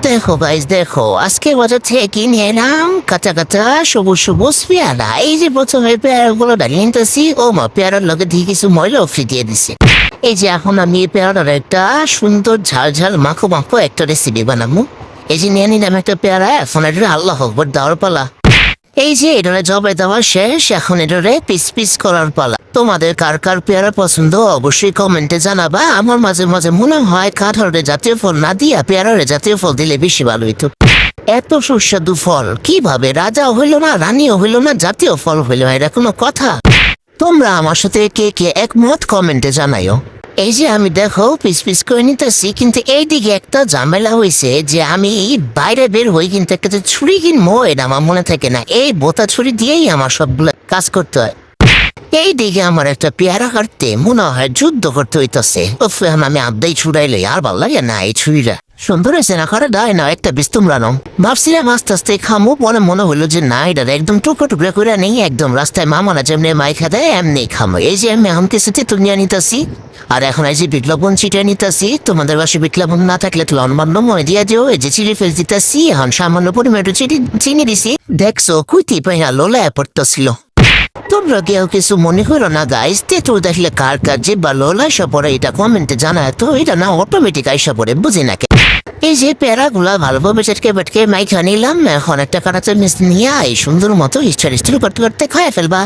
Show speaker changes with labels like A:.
A: দেখো গাইস, দেখো আজকে বাজার থেকে কিনে এলাম কাঁচা কাঁচা সবুজ সবুজ পেয়ারা। এই যে প্রথমে পেয়ারাগুলো ডালিয়ে নিতেছি, ও মা পেয়ারার লগে দিয়ে কিছু ময়লাও ফিটিয়ে দিছে। এই যে এখন আমি এই পেয়ারার একটা সুন্দর ঝাল ঝাল মাখো মাখো একটা রেসিপি বানাবো। এই যে নিয়ে নিলাম একটা পেয়ারা, এখন এটা আল্লাহ আকবার দেওয়ার পালা। এই যে এটারে জবাই দেওয়া শেষ, এখন এটারে পিস পিস করার পালা। তোমাদের কার কার পেয়ারা পছন্দ অবশ্যই কমেন্টে জানাবা। আমার মাঝে মাঝে মনে হয় কাঁঠালের জাতীয় ফল না দিয়া পেয়ারার জাতীয় ফল দিলে বেশি ভালো হইতো। এত সুস্বাদু ফল কিভাবে রাজা হইল না, রানীও হইল না, জাতীয় ফল হইল, এটা কোনো কথা? তোমরা আমার সাথে কে কে একমত কমেন্টে জানাইও। এই যে আমি দেখো পিস পিস করে নিতেছি, কিন্তু এইদিকে একটা ঝামেলা হয়েছে যে আমি বাইরে বের হই, কিন্তু একটা যে ছুরি কিনবো এটা আমার মনে থাকে না। এই বোতা ছুরি দিয়েই আমার সবগুলো কাজ করতে হয়। এই দিকে আমার একটা পেয়ারা কাটতে মনে হয় যুদ্ধ করতে হইতেছে। আমি আবদাই ছুড়াইলে আর ভাল লাগে না। এই ছুরিটা সুন্দর হয়েছে না, করে দেয় না একটা বিস্তুম রানো। ভাবছিলাম আস্তে আস্তে খামো, পরে মনে হলো যে না, এটা একদম টুকরো টুকরো করে নেই, একদম রাস্তায় মামারা যেমনি মাইখা দেয় এমনি খামো। এই যে আমি এখন কিছুতে তুলিয়া নিতেছি, আর এখন এই যে বিট লবণ ছিটিয়ে নিতেছি। তোমাদের বাসে বিট লবণ না থাকলে তো লবণ মনে দিয়া দিও। এই যে চিনি ফেল দিতেছি, এখন সামান্য পরিমাণ একটু চিনি দিছি। দেখছো কুইতি পাইয়া লোলায় পড়তেছিল। তোমরা কেউ কিছু মনে করো না গাইস, তেঁতুল দেখলে কার কার যে বা লোলা আইসা পড়ে এটা কমেন্টে জানায় তো। এটা না অটোমেটিক আইসা পড়ে, বুঝি না কে। এই যে প্যারাগুলা ভালোভাবে চেটকে বেটকে মাইখা নিলাম, এখন একটা কাঁচা চামচ নিয়ে এই সুন্দর মতো স্টার করতে করতে খাইয়া ফেলবা।